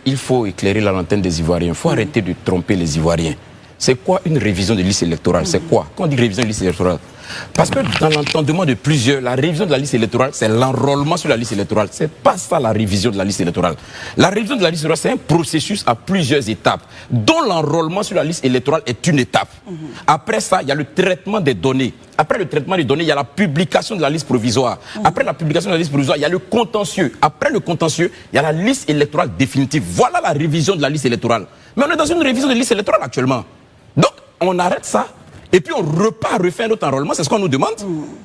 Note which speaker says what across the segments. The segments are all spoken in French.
Speaker 1: Il faut éclairer la lanterne des Ivoiriens. Il faut arrêter de tromper les Ivoiriens. C'est quoi une révision de liste électorale? C'est quoi? Quand on dit révision de liste électorale, parce que dans l'entendement de plusieurs, la révision de la liste électorale, c'est l'enrôlement sur la liste électorale. C'est pas ça la révision de la liste électorale. La révision de la liste électorale, c'est un processus à plusieurs étapes, dont l'enrôlement sur la liste électorale est une étape. Après ça, il y a le traitement des données. Après le traitement des données, il y a la publication de la liste provisoire. Après la publication de la liste provisoire, il y a le contentieux. Après le contentieux, il y a la liste électorale définitive. Voilà la révision de la liste électorale. Mais on est dans une révision de liste électorale actuellement. Donc, on arrête ça. Et puis on repart refaire notre enrôlement, c'est ce qu'on nous demande.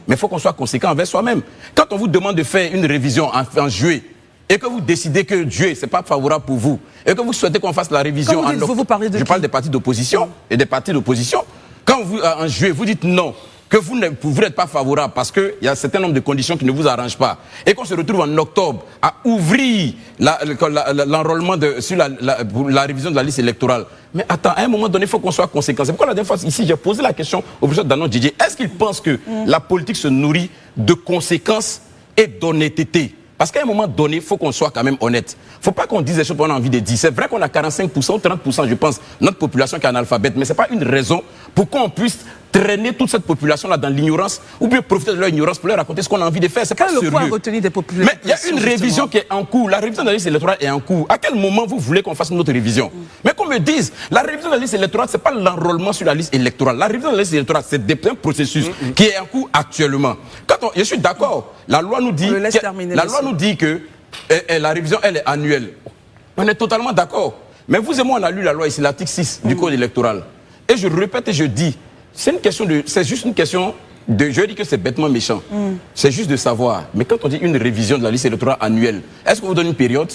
Speaker 1: Mais il faut qu'on soit conséquent envers soi-même. Quand on vous demande de faire une révision en juillet, et que vous décidez que juillet, ce n'est pas favorable pour vous, et que vous souhaitez qu'on fasse la révision en octobre, je parle des partis d'opposition et des partis d'opposition. Quand vous, en juillet, vous dites non, que vous n'êtes pas favorable parce qu'il y a un certain nombre de conditions qui ne vous arrangent pas, et qu'on se retrouve en octobre à ouvrir l'enrôlement sur la révision de la liste électorale. Mais attends, à un moment donné, il faut qu'on soit conséquent. C'est pourquoi la dernière fois, ici, j'ai posé la question au professeur Danon Didier. Est-ce qu'il pense que la politique se nourrit de conséquences et d'honnêteté? Parce qu'à un moment donné, il faut qu'on soit quand même honnête. Il ne faut pas qu'on dise des choses qu'on a envie de dire. C'est vrai qu'on a 45% ou 30%, je pense, notre population qui est analphabète, mais ce n'est pas une raison pour qu'on puisse traîner toute cette population-là dans l'ignorance, ou bien profiter de leur ignorance pour leur raconter ce qu'on a envie de faire. C'est pas sérieux.
Speaker 2: Des populations,
Speaker 1: mais il y a une révision qui est en cours. La révision de la liste électorale est en cours. À quel moment vous voulez qu'on fasse une autre révision? Mais qu'on me dise, la révision de la liste électorale, ce n'est pas l'enrôlement sur la liste électorale. La révision de la liste électorale, c'est un processus qui est en cours actuellement. Je suis d'accord. La loi nous dit que la révision, elle est annuelle. On est totalement d'accord. Mais vous et moi, on a lu la loi ici, l'article 6 du Code électoral. Et je répète et je dis, c'est juste une question de... Je dis que c'est bêtement méchant. C'est juste de savoir. Mais quand on dit une révision de la liste électorale annuelle, est-ce qu'on vous donne une période?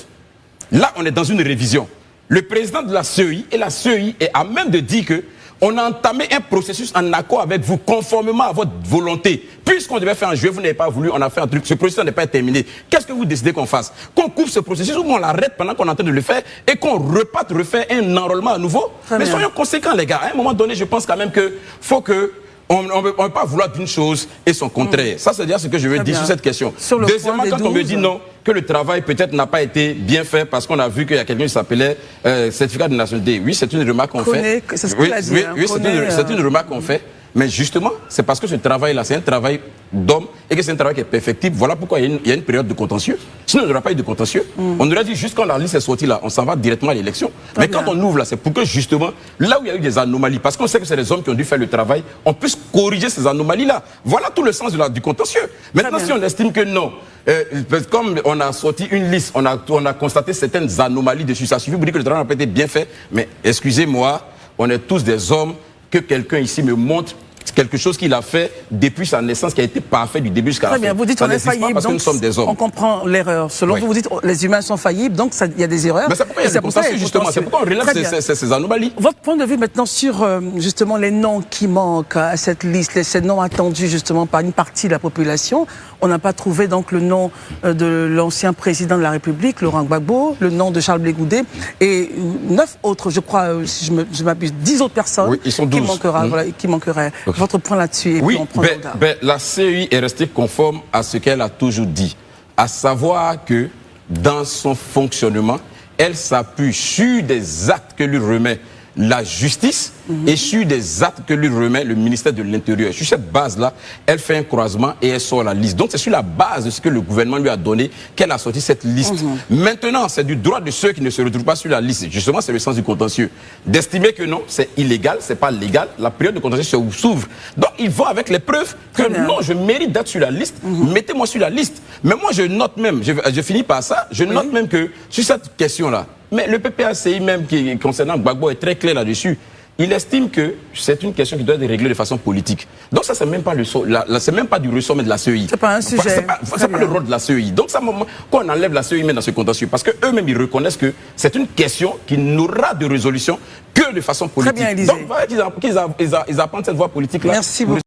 Speaker 1: Là, on est dans une révision. Le président de la CEI et la CEI est à même de dire que on a entamé un processus en accord avec vous, conformément à votre volonté. Puisqu'on devait faire un juillet, vous n'avez pas voulu, on a fait un truc, ce processus n'est pas terminé. Qu'est-ce que vous décidez qu'on fasse? Qu'on coupe ce processus ou qu'on l'arrête pendant qu'on est en train de le faire et qu'on reparte refaire un enrôlement à nouveau? Mais soyons conséquents, les gars. À un moment donné, je pense quand même qu'il faut que... On ne peut pas vouloir d'une chose et son contraire. Ça, c'est dire ce que je veux dire sur cette question. Deuxièmement, quand on me dit non, que le travail peut-être n'a pas été bien fait parce qu'on a vu qu'il y a quelqu'un qui s'appelait certificat de nationalité. Oui, c'est une remarque qu'on fait. Oui, c'est une remarque qu'on fait. Mais justement, c'est parce que ce travail-là, c'est un travail d'homme et que c'est un travail qui est perfectible. Voilà pourquoi il y a une période de contentieux. Sinon, il n'y aura pas eu de contentieux. On aurait dit juste quand la liste est sortie là, on s'en va directement à l'élection. Mais quand on ouvre là, c'est pour que justement, là où il y a eu des anomalies, parce qu'on sait que c'est les hommes qui ont dû faire le travail, on puisse corriger ces anomalies-là. Voilà tout le sens du contentieux. Maintenant, si on estime que non, comme on a sorti une liste, on a constaté certaines anomalies dessus, ça suffit pour dire que le travail n'a pas été bien fait. Mais excusez-moi, on est tous des hommes. Que quelqu'un ici me montre quelque chose qu'il a fait depuis sa naissance qui a été parfait du début jusqu'à la fin. Très bien,
Speaker 2: vous dites qu'on est faillible, parce que nous sommes des hommes. On comprend l'erreur. Selon vous, vous dites les humains sont faillibles, donc il y a des erreurs.
Speaker 1: Mais c'est pourquoi il y a des contentieux, justement. C'est pourquoi on relève ces anomalies.
Speaker 2: Votre point de vue maintenant sur justement les noms qui manquent à cette liste, ces noms attendus justement par une partie de la population. On n'a pas trouvé donc le nom de l'ancien président de la République, Laurent Gbagbo, le nom de Charles Blé Goudé et 9 autres, je crois, si je m'abuse, 10 autres personnes qui manqueraient. Votre point là-dessus.
Speaker 1: Oui, la CEI est restée conforme à ce qu'elle a toujours dit, à savoir que dans son fonctionnement, elle s'appuie sur des actes que lui remet la justice et sur des actes que lui remet le ministère de l'Intérieur. Sur cette base-là, elle fait un croisement et elle sort la liste. Donc c'est sur la base de ce que le gouvernement lui a donné qu'elle a sorti cette liste. Maintenant, c'est du droit de ceux qui ne se retrouvent pas sur la liste. Justement, c'est le sens du contentieux. D'estimer que non, c'est illégal, c'est pas légal, la période de contentieux s'ouvre. Donc ils vont avec les preuves que non, je mérite d'être sur la liste, mettez-moi sur la liste. Mais moi je note même, je finis par ça, je note même que sur cette question-là, mais le PPACI même qui concernant Gbagbo est très clair là-dessus. Il estime que c'est une question qui doit être réglée de façon politique. Donc ça, c'est même pas c'est même pas du ressort de la CEI.
Speaker 2: C'est pas un sujet.
Speaker 1: C'est pas le rôle de la CEI. Donc ça, quand on enlève la CEI même dans ce contentieux, parce qu'eux-mêmes, ils reconnaissent que c'est une question qui n'aura de résolution que de façon politique.
Speaker 2: Très bien, Élisée.
Speaker 1: Donc voilà qu'ils apprennent cette voie politique-là.
Speaker 2: Merci beaucoup.